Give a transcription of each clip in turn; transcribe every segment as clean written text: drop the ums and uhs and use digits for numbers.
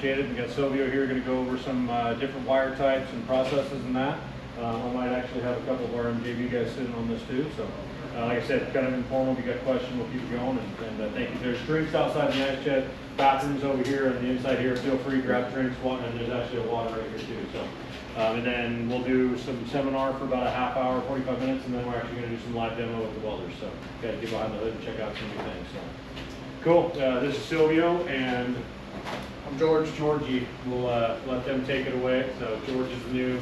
appreciate it. We got Silvio here going to go over some different wire types and processes and that. I might actually have a couple of our MJB guys sitting on this too. So, like I said, kind of informal. If you got questions, we'll keep going. And thank you. There's drinks outside the nice shed, bathrooms over here, and the inside here. Feel free to grab drinks. And there's actually a water right here too. So, and then we'll do some seminar for about a half hour, 45 minutes, and then we're actually going to do some live demo with the welders. So, you got to get behind the hood and check out some new things. So, cool. This is Silvio, and I'm Georgie. We'll let them take it away. So, George is the new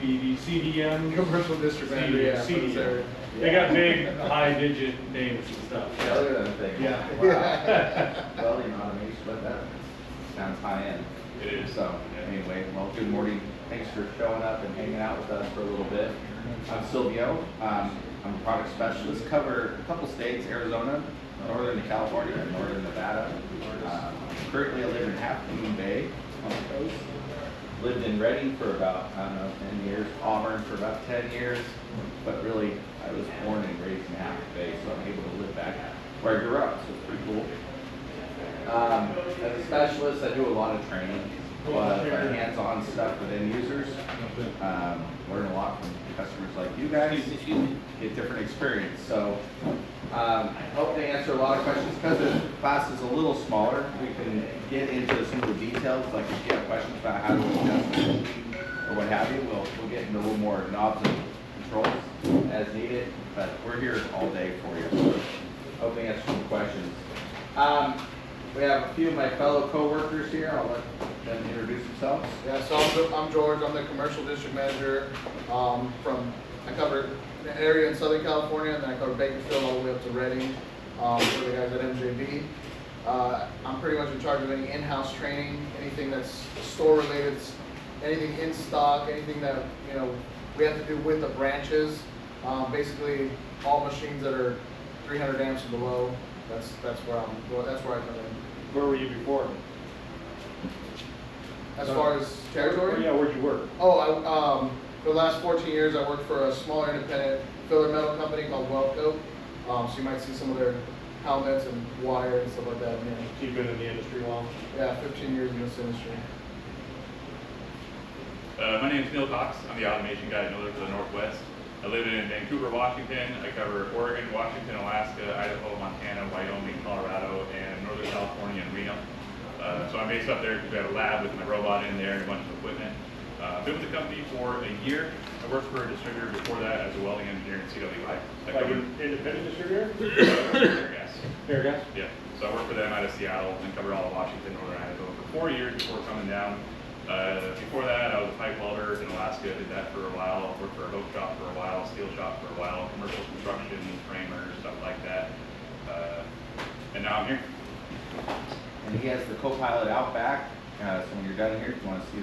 CDM. Commercial District Manager. CDM. They got big, high-digit names and stuff. Yeah, look at that thing. Yeah. Wow. Welding automation, but that sounds high-end. It is. So, anyway, well, good morning. Thanks for showing up and hanging out with us for a little bit. I'm Silvio. I'm a product specialist. Cover a couple states: Arizona, northern California, and northern Nevada. Currently, I live in Half Moon Bay on the coast. Lived in Redding for about, 10 years. Auburn for about 10 years. But really, I was born and raised in Half Moon Bay, so I'm able to live back where I grew up. So it's pretty cool. As a specialist, I do a lot of training, a lot of hands-on stuff with end users. Learn a lot from customers like you guys. Get different experience. So I hope to answer a lot of questions. Because the class is a little smaller, we can get into some of the details. Like if you have questions about how to adjust or what have you, we'll get into a little more knobs and controls as needed. But we're here all day for you. So hope to answer some questions. We have a few of my fellow co-workers here. I'll let them introduce themselves. Yeah, so I'm George. I'm the Commercial District Manager. I cover the area in Southern California, and then I cover Bakersfield all the way up to Redding for the guys at MJB. I'm pretty much in charge of any in-house training, anything that's store related, anything in stock, anything that we have to do with the branches. Basically, all machines that are 300 amps and below. That's where I come in. Where were you before? As far as territory? Yeah, where'd you work? Oh, for the last 14 years, I worked for a smaller independent filler metal company called Weldco. So you might see some of their helmets and wire and stuff like that. Yeah. You've been in the industry long? Yeah, 15 years in this industry. My name is Neil Cox. I'm the automation guy in the Northwest. I live in Vancouver, Washington. I cover Oregon, Washington, Alaska, Idaho, Montana, Wyoming, Colorado, and Northern California and Reno. So I'm based up there because we have a lab with my robot in there and a bunch of equipment. I've been with the company for a year. I worked for a distributor before that as a welding engineer in CWI. Like an independent distributor? Airgas. Airgas? Yeah. So I worked for them out of Seattle and covered all of Washington, Northern Idaho for 4 years before coming down. Before that, I was a pipe welder in Alaska, did that for a while, worked for a hook shop for a while, steel shop for a while, commercial construction, framers, stuff like that. And now I'm here. And he has the co-pilot out back. So when you're done here, if you want to see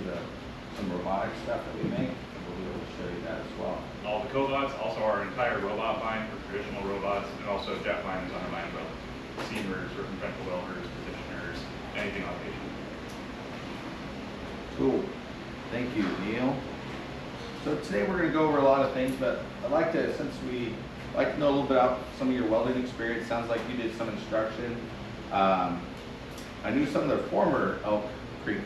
some robotic stuff that we make, we'll be able to show you that as well. All the cobots, also our entire robot line for traditional robots, and also jet line is under my umbrella. Seamers, central welders, positioners, anything automation. Cool. Thank you, Neil. So today we're going to go over a lot of things, but I'd like to, since we like to know a little bit about some of your welding experience. Sounds like you did some instruction. I knew some of the former Elk Creek.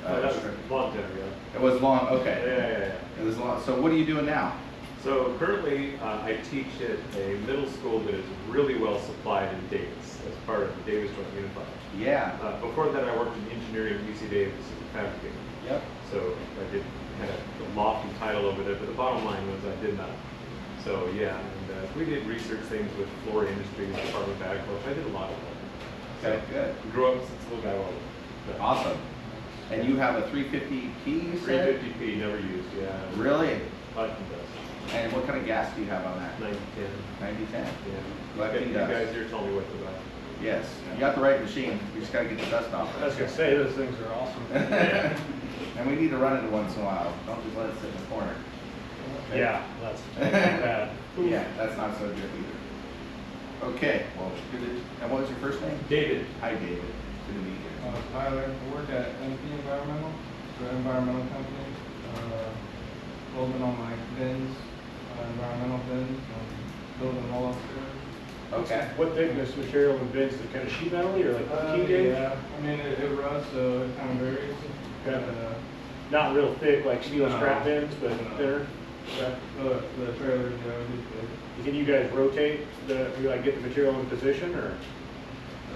That was a long time ago. It was long. Okay. Yeah. It was long. So what are you doing now? So currently, I teach at a middle school that is really well supplied in Davis as part of the Davis Joint Unified. Yeah. Before that, I worked in engineering at UC Davis as a fabricator. Yep. So I did kind of the lofty title over there, but the bottom line was I did not. So yeah, and we did research things with Florida Industries, Department of Agriculture. I did a lot of that. Okay, good. Grew up since a little guy welding. Awesome. And you have a 350P, you said? 350P, never used, yeah. Really? Collecting dust. And what kind of gas do you have on that? 9010. 9010? Yeah. Collecting You dust. guys here told me what to buy. Yes. You got the right machine. We just got to get the dust off. I was going to say, those things are awesome. Yeah. And we need to run it once in a while. Don't just let it sit in the corner. Okay? Yeah, that's bad. Yeah, that's not so good either. Okay, well, good. And what was your first name? David. Hi, David. Good to meet you. Tyler, I work at MP Environmental, it's an environmental company. Welding on my bins, environmental bins, building all upstairs. Okay. What thickness material and bits? The kind of sheet metal or like key gauge? Yeah, I mean, it rusts, so it kind of varies. Okay. Not real thick like steel No. strap ends, but No. thinner. Okay. The trailers, yeah, we do. Can you guys rotate you like get the material in position or?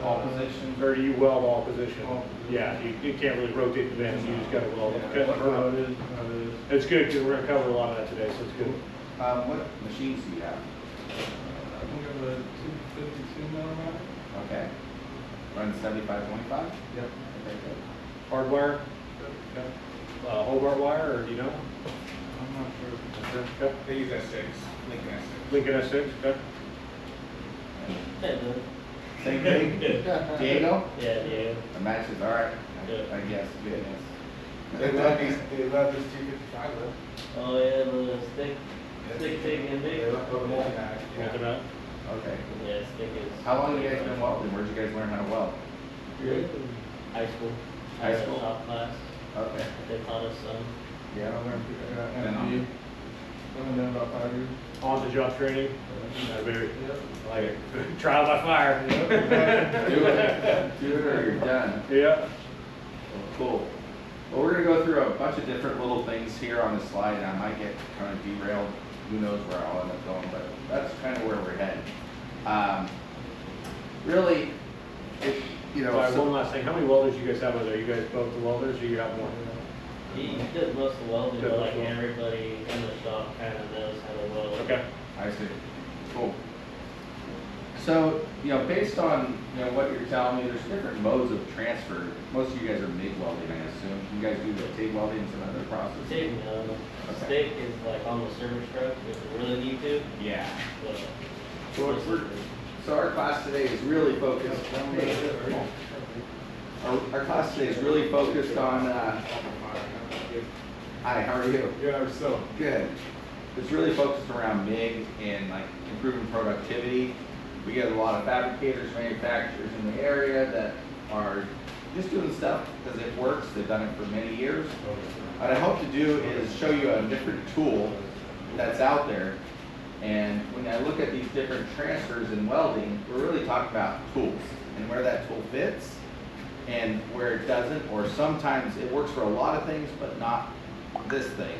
All positions? Or do you weld all positions? All positions. Yeah, you can't really rotate the bends, you just gotta weld them. Yeah, Cut and burn. how it is, how it is. It's good, because we're gonna cover a lot of that today, so it's good. What machines do you have? I think of a 252 millimeter. Okay. Run 75/25? Yep. Okay, good. Hardwire, Hobart wire, or do you know? I'm not sure. Okay. They use S6, Lincoln S6. Lincoln S6, okay. Same thing? Diego? Yeah, yeah. The matches, all right. Yeah. I guess, good. They love this 255 though. Oh yeah, the stick and big. They love the multi-mag. Nothing out? Okay. Yeah, stick is. How long have you guys been welding? Where'd you guys learn how to weld? High school. High school? Shop class. Okay. They taught us some. Yeah. And MJB. I've been doing about 5 years. On the job training? Yeah, very, Yep. I like it. Trial by fire. Do it or you're done. Yeah. Cool. Well, we're gonna go through a bunch of different little things here on this slide, and I might get kind of derailed. Who knows where I'll end up going, but that's kind of where we're headed. Really, Sorry, one last thing, how many welders you guys have over there? You guys both the welders, or you have more? He did most of the welding, Does but most like of it. everybody in the shop kind of knows how to weld. Okay. I see. Cool. So, based on, what you're telling me, there's different modes of transfer. Most of you guys are MIG welding, I assume. You guys do the TIG welding and some other processes? Stick, stick is like on the service truck if you really need to. Yeah. But So our class today is really focused. Our class today is really focused on. Hi, how are you? Yeah, so. Good. It's really focused around MIG and like improving productivity. We get a lot of fabricators, manufacturers in the area that are just doing stuff because it works. They've done it for many years. What I hope to do is show you a different tool that's out there. And when I look at these different transfers in welding, we're really talking about tools and where that tool fits and where it doesn't, or sometimes it works for a lot of things, but not this thing.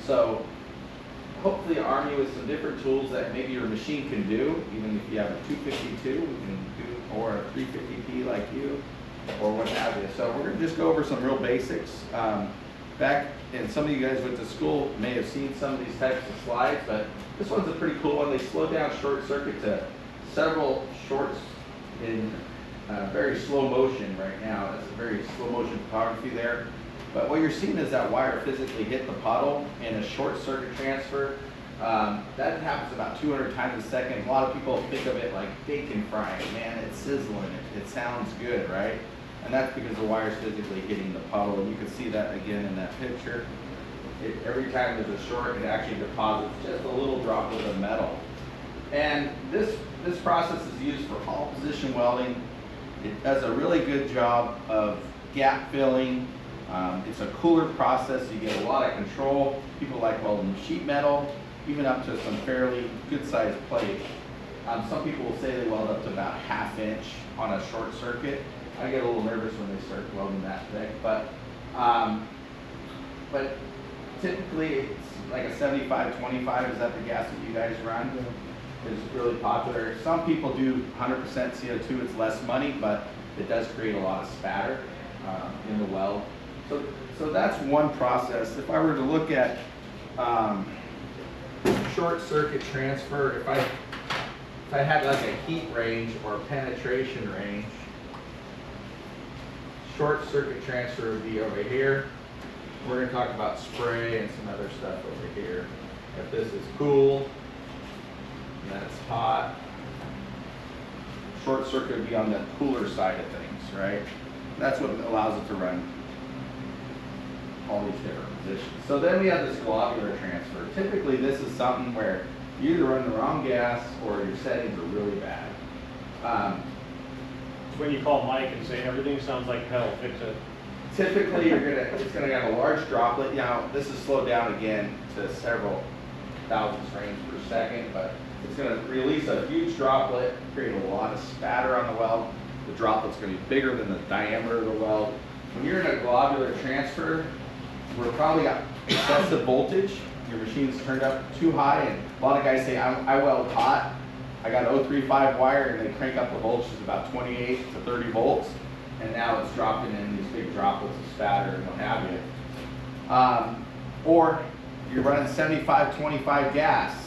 So hopefully arm you with some different tools that maybe your machine can do, even if you have a 252, we can do, or a 350P like you, or what have you. So we're gonna just go over some real basics. And some of you guys went to school may have seen some of these types of slides, but this one's a pretty cool one. They slow down short circuit to several shorts in very slow motion right now. That's a very slow motion photography there. But what you're seeing is that wire physically hit the puddle in a short circuit transfer. That happens about 200 times a second. A lot of people think of it like bacon frying. Man, it's sizzling. It sounds good, right? And that's because the wire's physically hitting the puddle. And you can see that again in that picture. Every time there's a short, it actually deposits just a little drop of metal. And this process is used for all position welding. It does a really good job of gap filling. It's a cooler process, so you get a lot of control. People like welding sheet metal, even up to some fairly good sized plate. Some people will say they weld up to about 1/2 inch on a short circuit. I get a little nervous when they start welding that thick, but typically it's like a 75/25. Is that the gas that you guys run? Yeah. It's really popular. Some people do 100% CO2. It's less money, but it does create a lot of spatter in the weld. So that's one process. If I were to look at short circuit transfer, if I had like a heat range or penetration range, short circuit transfer would be over here. We're going to talk about spray and some other stuff over here. If this is cool, and that's hot, short circuit would be on the cooler side of things, right? That's what allows it to run all these different positions. So then we have this globular transfer. Typically this is something where you either run the wrong gas or your settings are really bad. It's when you call Mike and say everything sounds like hell, fix it. Typically it's gonna have a large droplet. Now this is slowed down again to several thousandths frames per second, but It's gonna release a huge droplet, create a lot of spatter on the weld. The droplet's gonna be bigger than the diameter of the weld. When you're in a globular transfer, we're probably got excessive voltage. Your machine's turned up too high, and a lot of guys say, I weld hot. I got 035 wire, and they crank up the voltage to about 28 to 30 volts, and now it's dropping in these big droplets of spatter and what have you. Or you're running 75-25 gas.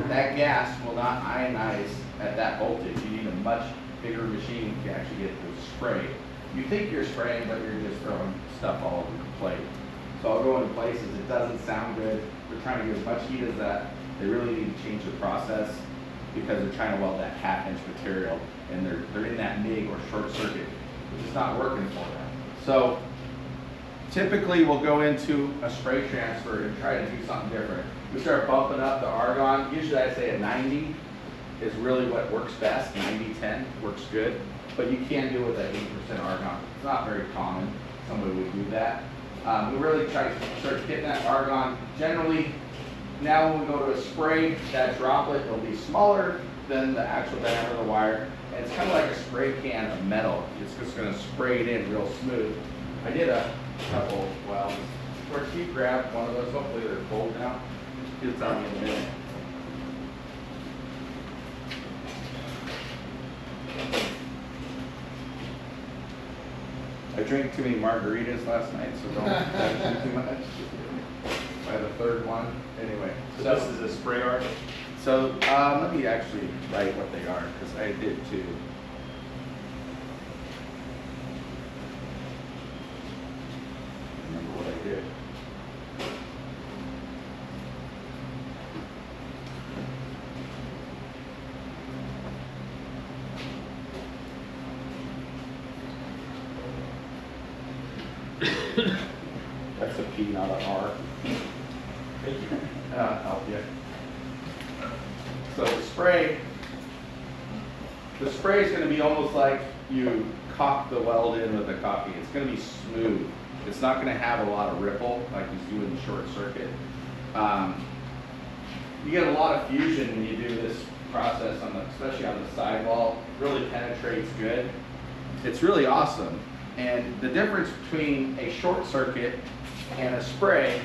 That gas will not ionize at that voltage. You need a much bigger machine to actually get the spray. You think you're spraying, but you're just throwing stuff all over the plate. So I'll go into places, it doesn't sound good. They're trying to get as much heat as that. They really need to change the process because they're trying to weld that 1/2 inch material, and they're in that MIG or short circuit, which is not working for them. So typically we'll go into a spray transfer and try to do something different. We start bumping up the argon. Usually I say a 90 is really what works best. 90-10 works good, but you can do it with an 80% argon. It's not very common. Somebody would do that. We really try to start getting that argon. Generally, now when we go to a spray, that droplet will be smaller than the actual diameter of the wire. And it's kind of like a spray can of metal. It's just going to spray it in real smooth. I did a couple welds. Of course, you grab one of those. Hopefully they're cold now. It's on you in a minute. I drank too many margaritas last night, so don't drink too much. I have a third one. Anyway, So this is a spray arc? so let me actually write what they are, because I did too. Remember what I did. That's a P, not an R. Thank you. Help you. So the spray is going to be almost like you caulk the weld in with a caulking. It's going to be smooth. It's not going to have a lot of ripple like you do in the short circuit. You get a lot of fusion when you do this process, especially on the sidewall. It really penetrates good. It's really awesome. And the difference between a short circuit and a spray,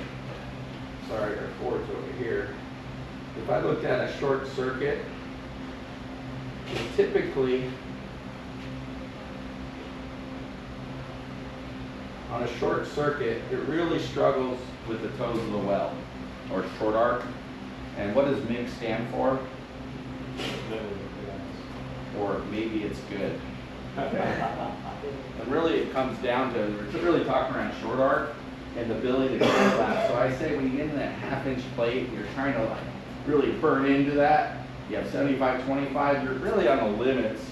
sorry, our cord's over here. If I looked at a short circuit, typically on a short circuit, it really struggles with the toes of the weld, or short arc. And what does MIG stand for? Or maybe it's good. And really it comes down to, we're really talking around short arc and the ability to overlap. So I say when you get in that 1/2 inch plate, you're trying to like really burn into that. You have 75-25, you're really on the limits,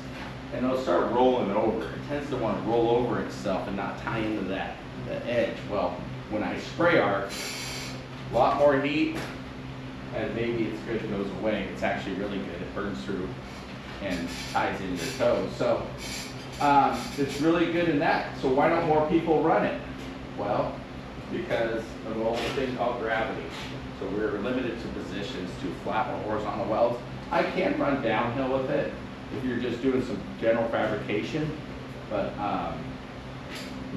and it'll start rolling over. It tends to want to roll over itself and not tie into the edge. Well, when I spray arc, a lot more heat, and maybe it's good it goes away. It's actually really good. It burns through and ties into your toes. So it's really good in that. So why don't more people run it? Well, because of an old thing called gravity. So we're limited to positions to flat or horizontal welds. I can run downhill with it if you're just doing some general fabrication, but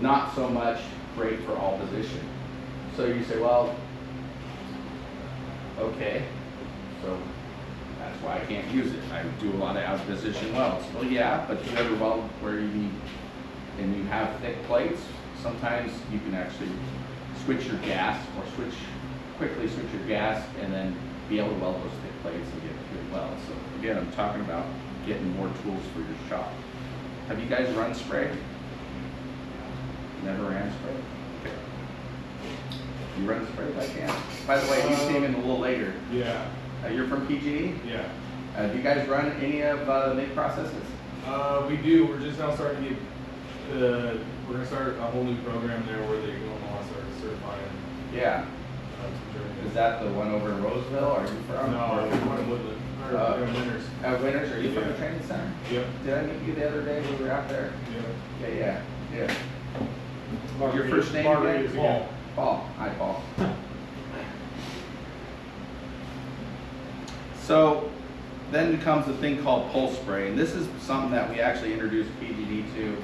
not so much great for all position. So you say, well, okay, so that's why I can't use it. I do a lot of out of position welds. Well, yeah, but you ever weld where you need, and you have thick plates, sometimes you can actually switch your gas or quickly switch your gas and then be able to weld those thick plates and get good welds. So again, I'm talking about getting more tools for your shop. Have you guys run spray? Never ran spray? Okay. You run spray by chance? By the way, you came in a little later. Yeah. You're from PG&E? Yeah. Do you guys run any of the MIG processes? We do. We're just now starting to get. We're gonna start a whole new program there where they're going to want to start certifying. Yeah. Is that the one over in Roseville? Or are you from? No, or- one in Woodland. Or in Winters. Winters, are you from Yeah. the training center? Yep. Did I meet you the other day when we were out there? Yep. Yeah. Your first name Margaritas again? again. Paul. Hi, Paul. So, then comes a thing called pulse spray, and this is something that we actually introduced PGD to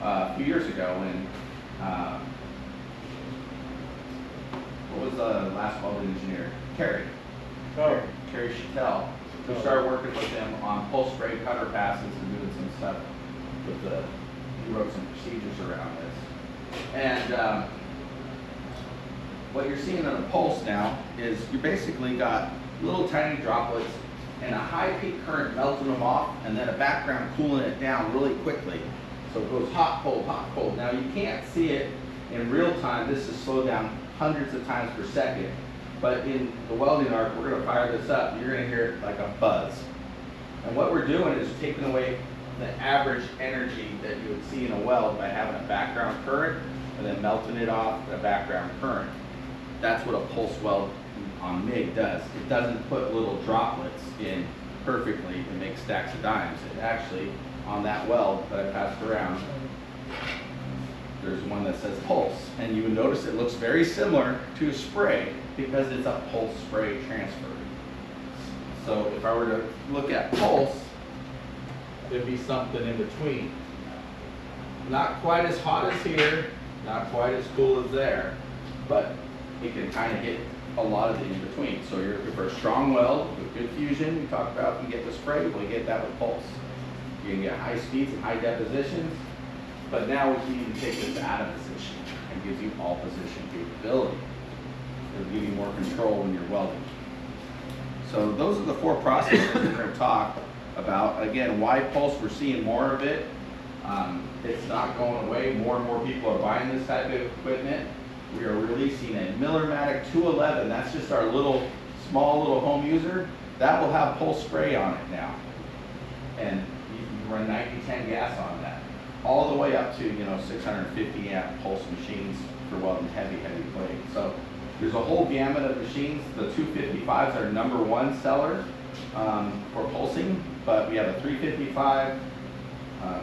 a few years ago when, what was the last welding engineer? Kerry Chattel. We started working with him on pulse spray cutter passes and doing some stuff with the, he wrote some procedures around this. And what you're seeing on a pulse now is you basically got little tiny droplets and a high peak current melting them off, and then a background cooling it down really quickly. So it goes hot, cold, hot, cold. Now you can't see it in real time. This is slowed down hundreds of times per second. But in the welding arc, we're gonna fire this up, you're gonna hear it like a buzz. And what we're doing is taking away the average energy that you would see in a weld by having a background current and then melting it off the background current. That's what a pulse weld on MIG does. It doesn't put little droplets in perfectly to make stacks of dimes. It actually, on that weld that I passed around, there's one that says pulse. And you would notice it looks very similar to a spray because it's a pulse spray transfer. So if I were to look at pulse, it'd be something in between. Not quite as hot as here, not quite as cool as there, but it can kind of hit a lot of the in between. So you're looking for a strong weld with good fusion. We talked about, you get the spray, we get that with pulse. You can get high speeds and high depositions, but now we can even take this out of position and gives you all position capability. It'll give you more control when you're welding. So those are the four processes we're going to talk about. Again, why pulse? We're seeing more of it. It's not going away. More and more people are buying this type of equipment. We are releasing a Millermatic 211. That's just our small little home user. That will have pulse spray on it now. And you can run 90-10 gas on that. All the way up to, 650 amp pulse machines for welding heavy plate. So there's a whole gamut of machines. The 255s are #1 seller for pulsing, but we have a 355,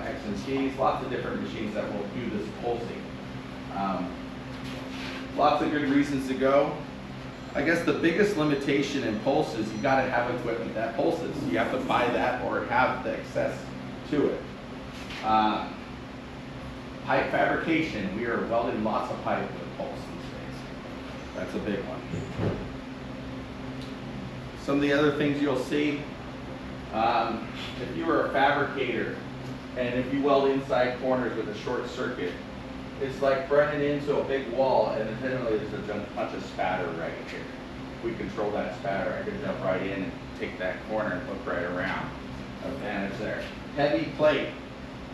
X&Cs, lots of different machines that will do this pulsing. Lots of good reasons to go. I guess the biggest limitation in pulse is you got to have equipment that pulses. You have to buy that or have the access to it. Pipe fabrication, we are welding lots of pipe with pulse these days. That's a big one. Some of the other things you'll see, if you are a fabricator and if you weld inside corners with a short circuit, it's like running into a big wall and then generally there's a bunch of spatter right here. We control that spatter. I can jump right in and take that corner and look right around. Advantage there. Heavy plate,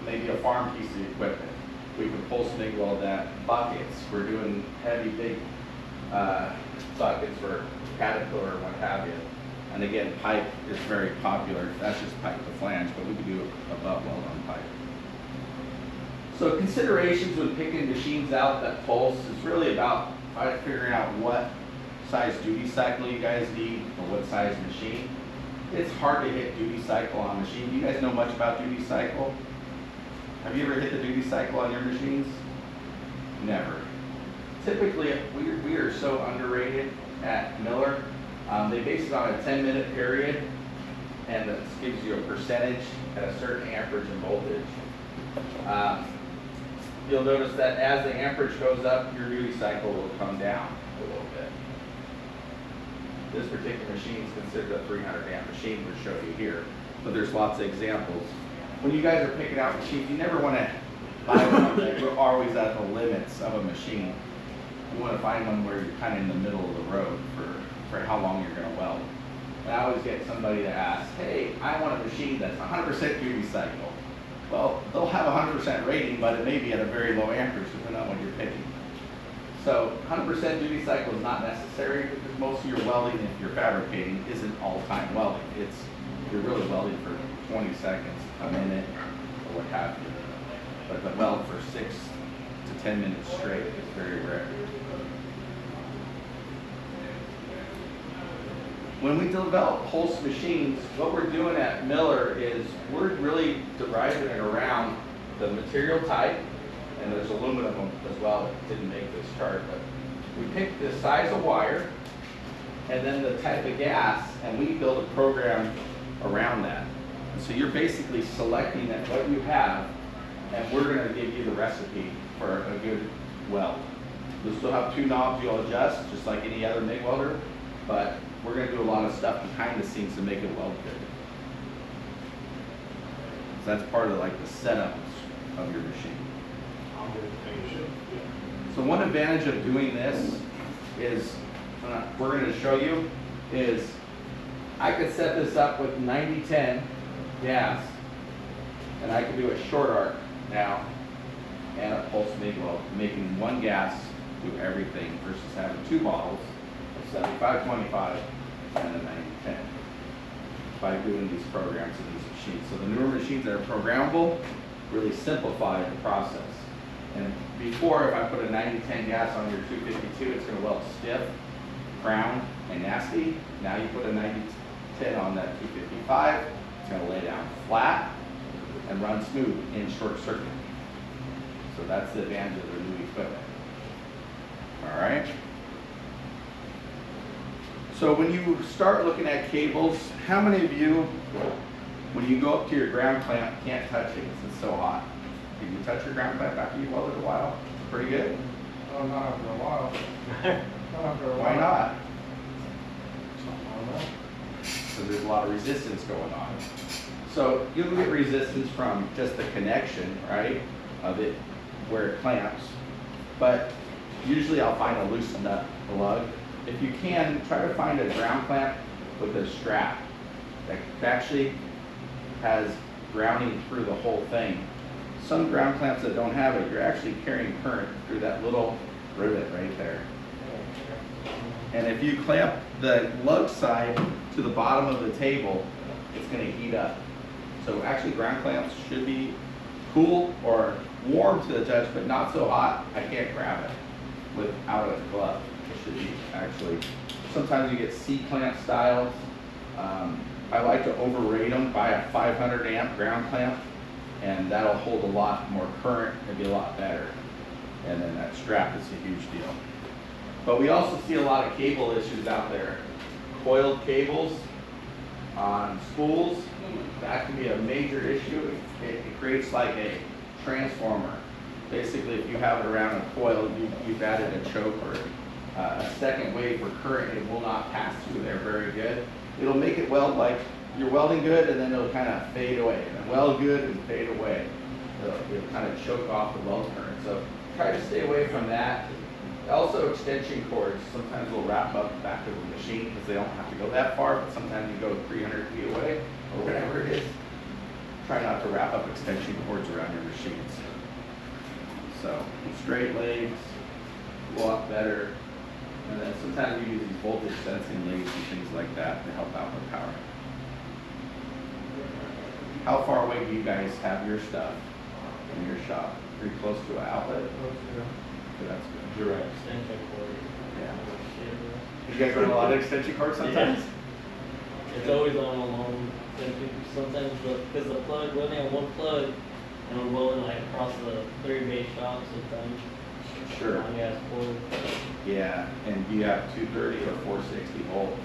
maybe a farm piece of equipment. We can pulse MIG weld that. Buckets, we're doing heavy big buckets for Caterpillar or what have you. And again, pipe is very popular. That's just pipe to flange, but we can do a butt weld on pipe. So considerations when picking machines out that pulse is really about figuring out what size duty cycle you guys need or what size machine. It's hard to hit duty cycle on a machine. Do you guys know much about duty cycle? Have you ever hit the duty cycle on your machines? Never. Typically, we are so underrated at Miller. They base it on a 10-minute period, and that gives you a percentage at a certain amperage and voltage. You'll notice that as the amperage goes up, your duty cycle will come down a little bit. This particular machine is considered a 300 amp machine, we'll show you here, but there's lots of examples. When you guys are picking out machines, you never want to buy one that you're always at the limits of a machine. You want to find one where you're kind of in the middle of the road for how long you're going to weld. And I always get somebody to ask, hey, I want a machine that's 100% duty cycle. Well, they'll have 100% rating, but it may be at a very low amperage depending on what you're picking. So 100% duty cycle is not necessary because most of your welding, if you're fabricating, isn't all-time welding. You're really welding for 20 seconds, a minute, or what have you. But the weld for 6 to 10 minutes straight is very rare. When we develop pulse machines, what we're doing at Miller is we're really deriving it around the material type, and there's aluminum as well that didn't make this chart, but we pick the size of wire and then the type of gas, and we build a program around that. And so you're basically selecting that what you have, and we're going to give you the recipe for a good weld. You'll still have 2 knobs you'll adjust, just like any other MIG welder, but we're going to do a lot of stuff behind the scenes to make it weld good. So that's part of like the setup of your machine. So one advantage of doing this is, we're going to show you, is I could set this up with 90-10 gas, and I could do a short arc now and a pulse MIG weld, making 1 gas do everything versus having 2 bottles of 75-25 and a 90-10 by doing these programs in these machines. So the newer machines that are programmable really simplify the process. And before, if I put a 90-10 gas on your 252, it's going to weld stiff, crown, and nasty. Now you put a 90-10 on that 255, it's going to lay down flat and run smooth in short circuit. So that's the advantage of the new equipment. All right. So when you start looking at cables, how many of you, when you go up to your ground clamp, can't touch it because it's so hot? Can you touch your ground clamp after you welded a while? Pretty good? Oh, not after a while. Not after a while. Why not? I don't know. Because there's a lot of resistance going on. So you'll get resistance from just the connection, right, of it where it clamps. But usually I'll find a loosened up lug. If you can, try to find a ground clamp with a strap that actually has grounding through the whole thing. Some ground clamps that don't have it, you're actually carrying current through that little rivet right there. And if you clamp the lug side to the bottom of the table, it's going to heat up. So actually ground clamps should be cool or warm to the touch, but not so hot I can't grab it without a glove. It should be actually, sometimes you get C-clamp styles. I like to overrate them, buy a 500 amp ground clamp, and that'll hold a lot more current and be a lot better. And then that strap is a huge deal. But we also see a lot of cable issues out there. Coiled cables on spools, that can be a major issue. It creates like a transformer. Basically, if you have it around a coil, you've added a choke or a second wave for current, it will not pass through there very good. It'll make it weld like you're welding good, and then it'll kind of fade away. And then weld good and fade away. It'll kind of choke off the weld current. So try to stay away from that. Also, extension cords. Sometimes we'll wrap up the back of the machine because they don't have to go that far, but sometimes you go 300 feet away or whatever it is. Try not to wrap up extension cords around your machines. So straight legs, a lot better. And then sometimes we use these voltage sensing leads and things like that to help out with power. How far away do you guys have your stuff in your shop? Pretty close to an outlet? So that's good. Direct. Extension cord. Yeah. You guys run a lot of extension cords sometimes? Yeah. It's always on a long extension. Sometimes because the plug, we only have 1 plug, and we're welding like across the 3-bay shop sometimes. Sure. Long gas cord. Yeah, and do you have 230 or 460 volt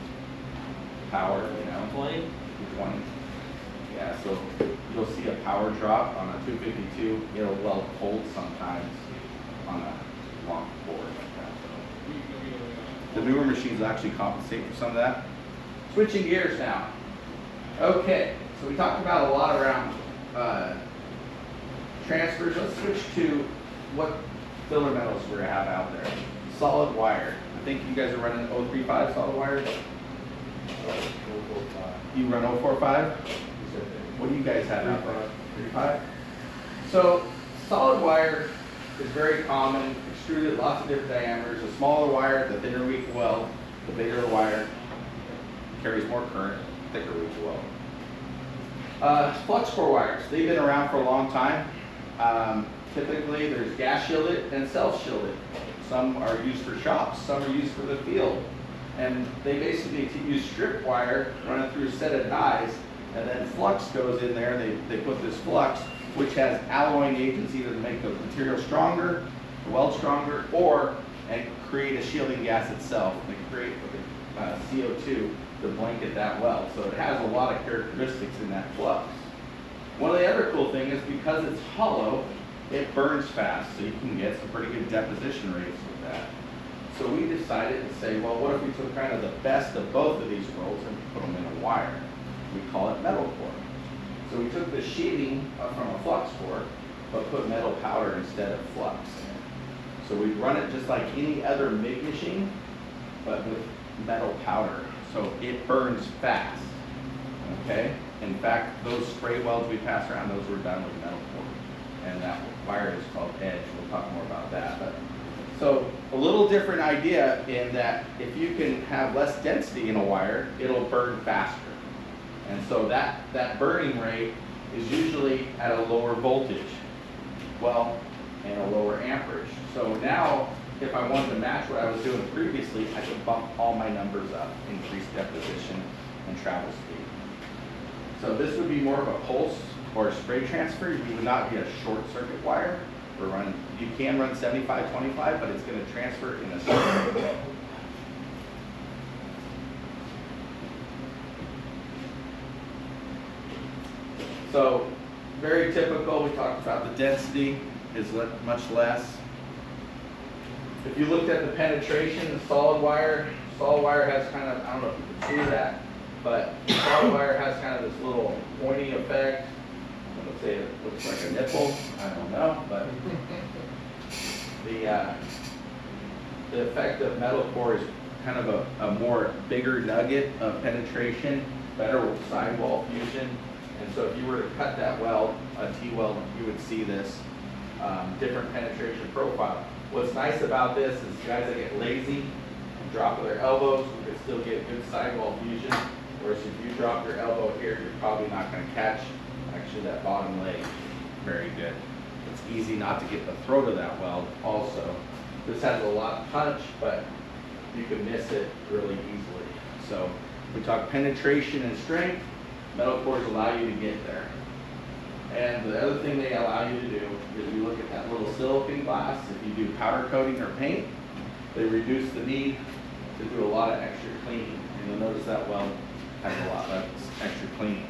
power, you know? 20. 220. Yeah, so you'll see a power drop on a 252. It'll weld cold sometimes on a long cord like that. So the newer machines actually compensate for some of that. Switching gears now. Okay, so we talked about a lot around transfers. Let's switch to what filler metals we're gonna have out there. Solid wire. I think you guys are running 035 solid wire. You run 045? What do you guys have out there? 35? So solid wire is very common, extruded lots of different diameters. The smaller wire, the thinner we can weld. The bigger the wire carries more current, thicker we can weld. Flux core wires, they've been around for a long time. Typically there's gas shielded and self shielded. Some are used for shops, some are used for the field. And they basically use strip wire running through a set of dies, and then flux goes in there. They put this flux, which has alloying agents either to make the material stronger, the weld stronger, or and create a shielding gas itself. They create CO2 to blanket that weld. So it has a lot of characteristics in that flux. One of the other cool things is because it's hollow, it burns fast, so you can get some pretty good deposition rates with that. So we decided to say, well, what if we took kind of the best of both of these worlds and put them in a wire? We call it metal core. So we took the sheeting from a flux core, but put metal powder instead of flux. So we run it just like any other MIG machine, but with metal powder. So it burns fast, okay? In fact, those spray welds we pass around, those were done with metal core. And that wire is called edge. We'll talk more about that. But so a little different idea in that if you can have less density in a wire, it'll burn faster. And so that burning rate is usually at a lower voltage, well, and a lower amperage. So now, if I wanted to match what I was doing previously, I could bump all my numbers up, increase deposition and travel speed. So this would be more of a pulse or spray transfer. You would not be a short circuit wire. You can run 75-25, but it's going to transfer in a circuit. So very typical, we talked about the density is much less. If you looked at the penetration, the solid wire has kind of, I don't know if you can see that, but solid wire has kind of this little pointy effect. Let's say it looks like a nipple, I don't know, but the effect of metal core is kind of a more bigger nugget of penetration, better with sidewall fusion. And so if you were to cut that weld, a T-weld, you would see this different penetration profile. What's nice about this is guys that get lazy and drop with their elbows, you can still get good sidewall fusion. Whereas if you drop your elbow here, you're probably not going to catch actually that bottom leg very good. It's easy not to get the throat of that weld also. This has a lot of punch, but you can miss it really easily. So we talk penetration and strength. Metal cores allow you to get there. And the other thing they allow you to do is you look at that little silicon glass. If you do powder coating or paint, they reduce the need to do a lot of extra cleaning. And you'll notice that weld has a lot of extra cleaning.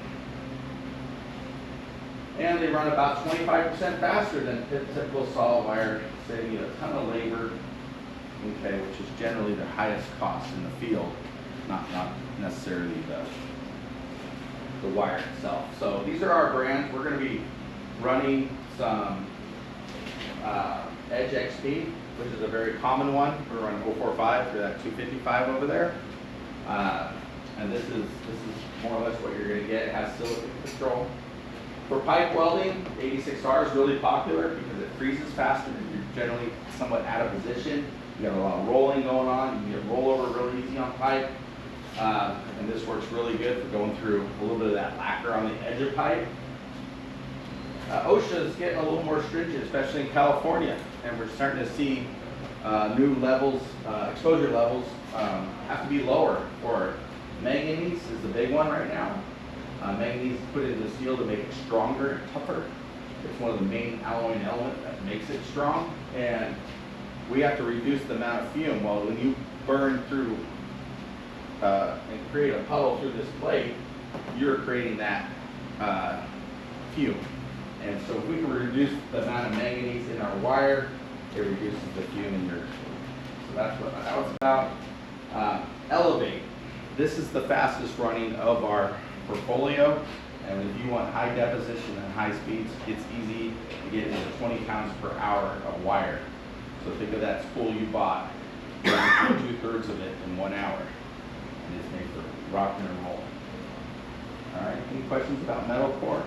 And they run about 25% faster than typical solid wire, saving you a ton of labor, okay, which is generally the highest cost in the field, not necessarily the wire itself. So these are our brands. We're going to be running some Edge XP, which is a very common one. We're running 045 for that 255 over there. And this is more or less what you're going to get. It has silicon control. For pipe welding, 86R is really popular because it freezes faster. You're generally somewhat out of position. You got a lot of rolling going on. You can get rollover really easy on pipe. And this works really good for going through a little bit of that lacquer on the edge of pipe. OSHA is getting a little more stringent, especially in California, and we're starting to see new levels, exposure levels have to be lower. For manganese is the big one right now. Manganese is put into the steel to make it stronger and tougher. It's one of the main alloying elements that makes it strong, and we have to reduce the amount of fume. Well, when you burn through and create a puddle through this plate, you're creating that fume. And so if we can reduce the amount of manganese in our wire, it reduces the fume in yours. So that's what that was about. Elevate. This is the fastest running of our portfolio. And if you want high deposition and high speeds, it's easy to get into 20 pounds per hour of wire. So think of that spool you bought, 2/3 of it in 1 hour. And it's made for rocking and rolling. All right, any questions about metal core?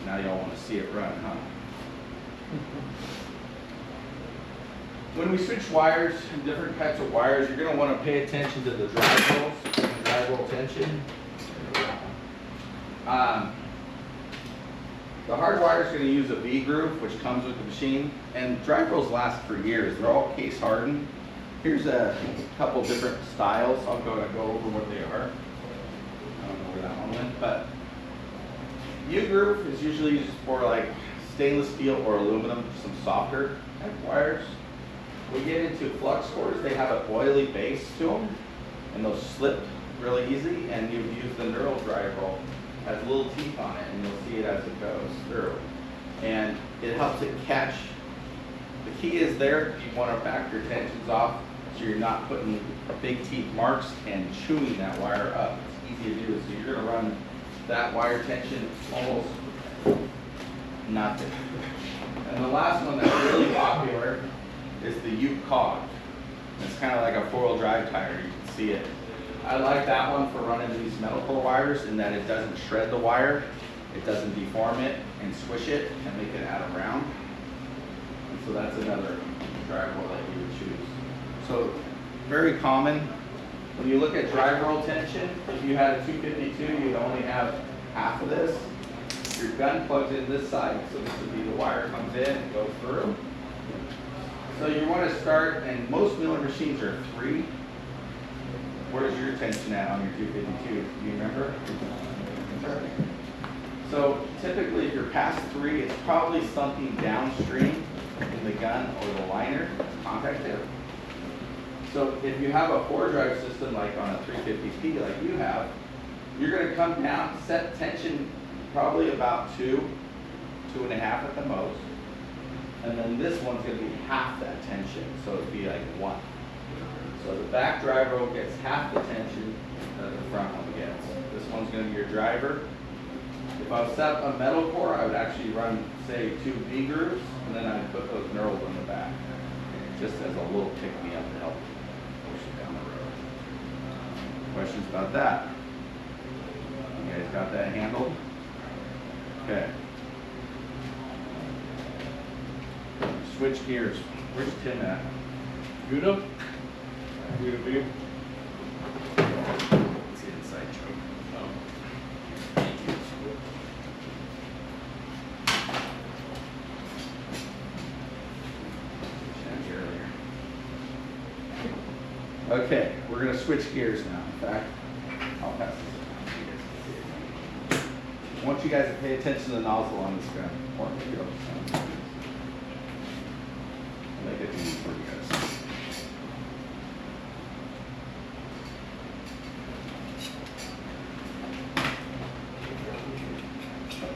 Now y'all want to see it run, huh? When we switch wires, different types of wires, you're going to want to pay attention to the drive rolls, drive roll tension. The hard wire is going to use a V groove, which comes with the machine, and drive rolls last for years. They're all case hardened. Here's a couple different styles. I'll go over what they are. I don't know where that one went, but U-groove is usually used for like stainless steel or aluminum, some softer type wires. We get into flux cores, they have an oily base to them, and they'll slip really easy, and you use the knurled drive roll. It has little teeth on it, and you'll see it as it goes through. And it helps it catch. The key is there, you want to back your tensions off so you're not putting big teeth marks and chewing that wire up. It's easy to do, so you're going to run that wire tension almost nothing. And the last one that's really popular is the Ute cog. It's kind of like a 4-wheel drive tire, you can see it. I like that one for running these metal core wires in that it doesn't shred the wire, it doesn't deform it and squish it and make it out of round. And so that's another drive roll that you would choose. So very common. When you look at drive roll tension, if you had a 252, you'd only have half of this. Your gun plugs in this side, so this would be the wire comes in and goes through. So you want to start, and most milling machines are 3. Where's your tension at on your 252? Do you remember? So typically if you're past 3, it's probably something downstream in the gun or the liner, contact tip. So if you have a 4-drive system like on a 350P like you have, you're going to come down, set tension probably about 2, 2.5 at the most. And then this one's going to be half that tension, so it'd be like 1. So the back drive roll gets half the tension that the front one gets. This one's going to be your driver. If I was set up a metal core, I would actually run, say, 2 V grooves, and then I'd put those knurls on the back, just as a little pick-me-up to help push it down the road. Questions about that? You guys got that handled? Okay. Switch gears. Where's Tim at? Good up? Good up here? Let's get inside choke. Okay, we're going to switch gears now. In fact, I'll pass this around. I want you guys to pay attention to the nozzle on this gun. Or maybe I'll just make it easy for you guys.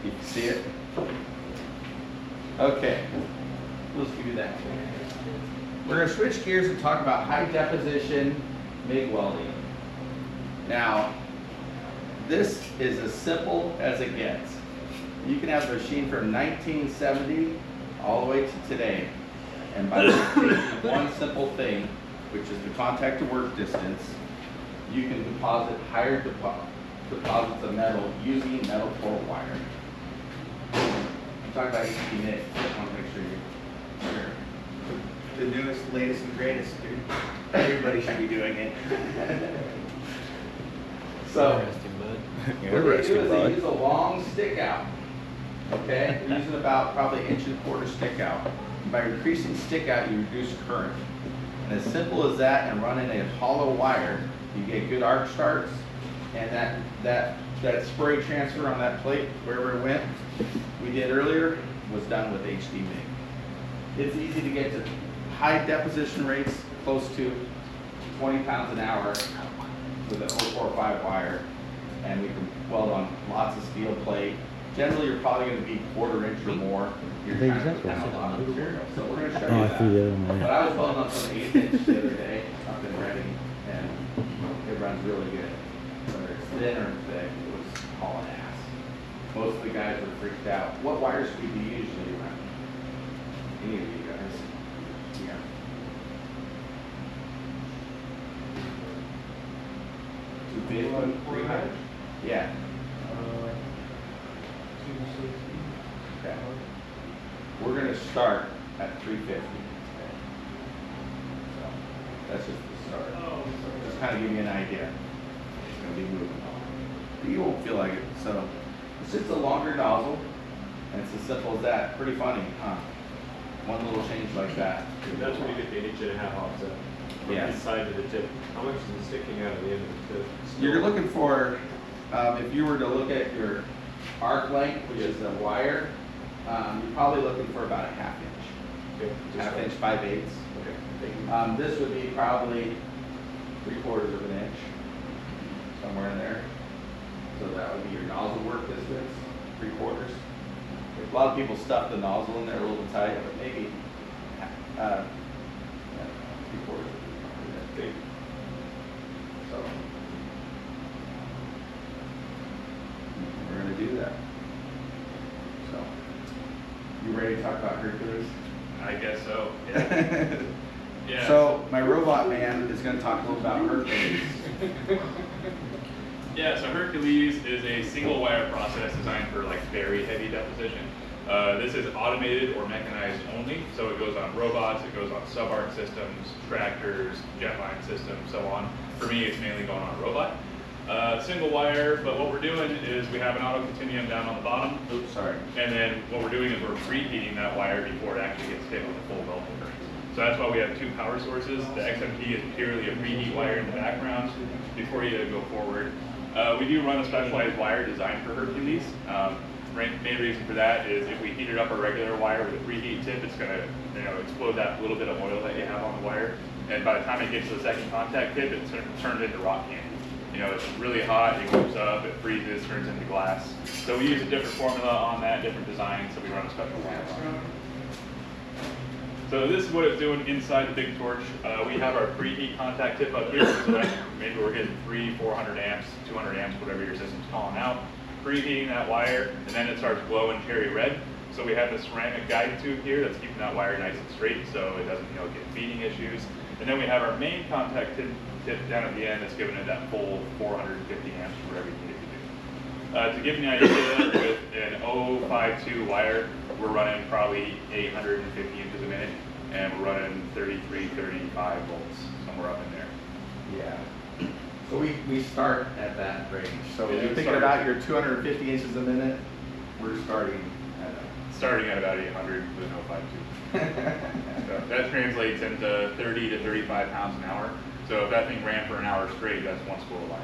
You can see it? Okay, let's do that. We're going to switch gears and talk about high-deposition MIG welding. Now, this is as simple as it gets. You can have a machine from 1970 all the way to today, and by taking one simple thing, which is the contact to work distance, you can deposit higher deposits of metal using metal core wire. I'm talking about HT MIG. I want to make sure you're sure. The newest, latest, and greatest, dude. Everybody should be doing it. So, Interesting, bud. they use a long stick out. Okay, they're using about probably 1.25 inch stick out. And by increasing stick out, you reduce current. And as simple as that, and running a hollow wire, you get good arc starts, and that spray transfer on that plate, wherever it went, we did earlier, was done with HT MIG. It's easy to get to high deposition rates, close to 20 pounds an hour with an 045 wire, and we can weld on lots of steel plate. Generally, you're probably going to be 1/4 inch or more. You're trying to put down a lot of material. So we're going to show you that. But I was welding on some 1/8 inch the other day up in Reading, and it runs really good. Whether it's thin or thick, it was hauling ass. Most of the guys were freaked out. What wire speed do you usually run? Any of you guys? Yeah. Too big one? 300? Yeah. Okay. We're going to start at 350. So that's just the start. Just kind of give you an idea. It's going to be moving on. But you won't feel like it. So it's just a longer nozzle, and it's as simple as that. Pretty funny, huh? One little change like that. That's when you get the 1.5 inch offset. Yes. Inside of the tip. How much is it sticking out of the end of the tip? You're looking for, if you were to look at your arc length, which is the wire, you're probably looking for about a 1/2 inch. Okay. 1/2 inch, 5/8. Okay. Thank you. This would be probably 3/4 of an inch. somewhere in there. So that would be your nozzle work distance, 3/4. A lot of people stuff the nozzle in there a little tight, but maybe 3/4 would be that big. So we're gonna do that. So you ready to talk about Hercules? I guess so, yeah. Yeah. So my robot man is going to talk a little about Hercules. Yeah, so Hercules is a single wire process designed for like very heavy deposition. This is automated or mechanized only, so it goes on robots, it goes on sub-arc systems, tractors, jet line systems, so on. For me, it's mainly going on a robot. Single wire, but what we're doing is we have an auto continuum down on the bottom. Oops, sorry. And then what we're doing is we're preheating that wire before it actually gets hit with the full welding current. So that's why we have two power sources. The XMP is purely a preheat wire in the background before you go forward. We do run a specialized wire designed for Hercules. Main reason for that is if we heat it up a regular wire with a preheat tip, it's going to explode that little bit of oil that you have on the wire. And by the time it gets to the second contact tip, it's turned into rock candy. It's really hot, it cooks up, it freezes, turns into glass. So we use a different formula on that, different design, so we run a special wire on it. So this is what it's doing inside the big torch. We have our preheat contact tip up here, so that maybe we're getting 300-400 amps, 200 amps, whatever your system's calling out. Preheating that wire, and then it starts glowing cherry red. So we have this ceramic guide tube here that's keeping that wire nice and straight, so it doesn't get feeding issues. And then we have our main contact tip down at the end that's giving it that full 450 amps, whatever you need it to do. To give you an idea, with an 052 wire, we're running probably 850 inches a minute, and we're running 33, 35 volts, somewhere up in there. Yeah. So we start at that range. So Yeah, you're thinking about your 250 inches a minute, we're starting Starting at about 800 with an 052. So that translates into 30 to 35 pounds an hour. So if that thing ran for an hour straight, that's one spool of wire.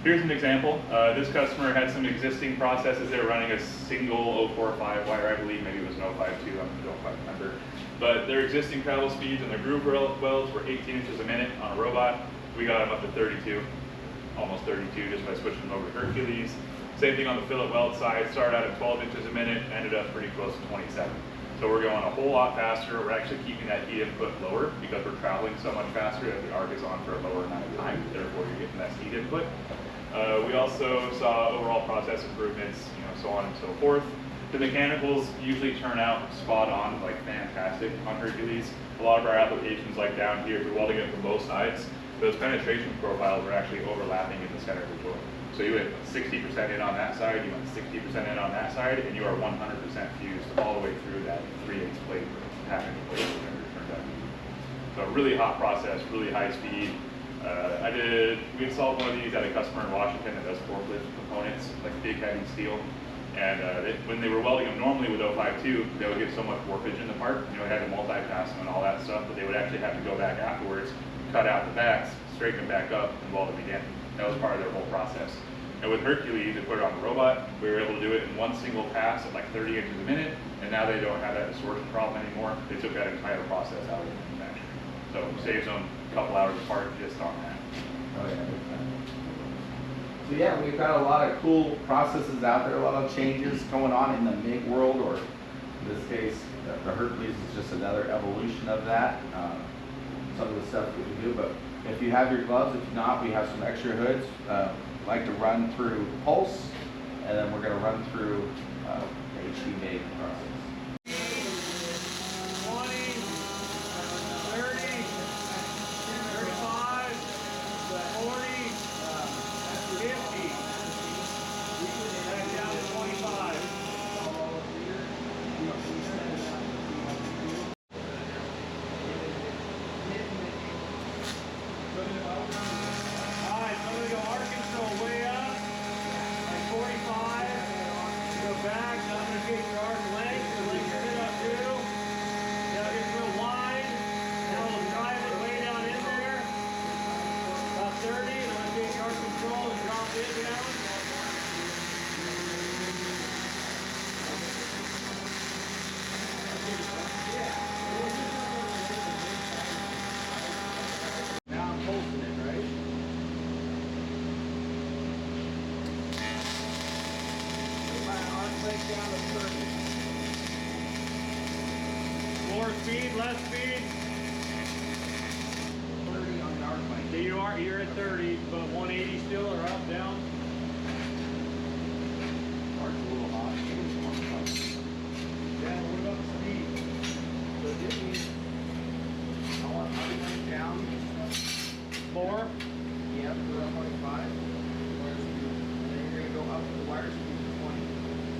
Here's an example. This customer had some existing processes. They were running a single 045 wire, I believe, maybe it was an 052, I don't quite remember. But their existing travel speeds and their groove welds were 18 inches a minute on a robot. We got them up to 32, almost 32, just by switching them over to Hercules. Same thing on the fillet weld side, started out at 12 inches a minute, ended up pretty close to 27. So we're going a whole lot faster. We're actually keeping that heat input lower because we're traveling so much faster that the arc is on for a lower amount of time. Therefore, you're getting less heat input. We also saw overall process improvements, so on and so forth. The mechanicals usually turn out spot on, like fantastic on Hercules. A lot of our applications, like down here, if you're welding it from both sides, those penetration profiles are actually overlapping in the center of the joint. So you went 60% in on that side, you went 60% in on that side, and you are 100% fused all the way through that 3/8 plate, half-inch plate, whatever it turns out to be. So really hot process, really high speed. We installed one of these at a customer in Washington that does forklift components, like big heavy steel. And when they were welding them normally with 052, they would get so much warpage in the part. They had to multi-pass them and all that stuff, but they would actually have to go back afterwards, cut out the backs, straighten them back up, and weld them again. That was part of their whole process. And with Hercules, they put it on the robot. We were able to do it in one single pass at like 30 inches a minute, and now they don't have that distortion problem anymore. They took that entire process out of the manufacturing. So it saves them a couple hours apart just on that. Oh yeah. So yeah, we've got a lot of cool processes out there, a lot of changes going on in the MIG world, or in this case, the Hercules is just another evolution of that. Some of the stuff that we do, but if you have your gloves, if not, we have some extra hoods. Like to run through Pulse, and then we're going to run through the HD MIG process. 20, 30, 35, 40, 50, back down to 25. Alright, so we're going to go arc control way up, like 45, go back, now I'm going to take your arc length. speed, less speed. 30 on the arc light. You're at 30, but 180 still or up, down? Arc's a little hot. Yeah, what about the speed? So give me, I want arc light down. 4? Yeah, to 25. And then you're gonna go up to the wire speed to 20.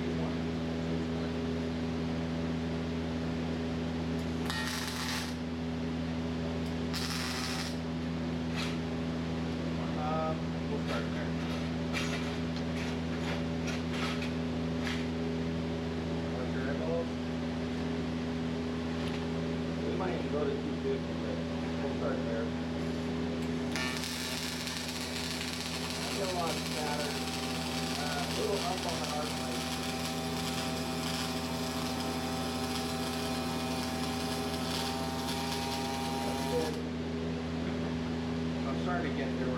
Choose one. We'll start there. What's your envelope? We might even go to 250, but we'll start there. I get a lot of spatter. A little up on the arc light. That's good. I'm starting to get there.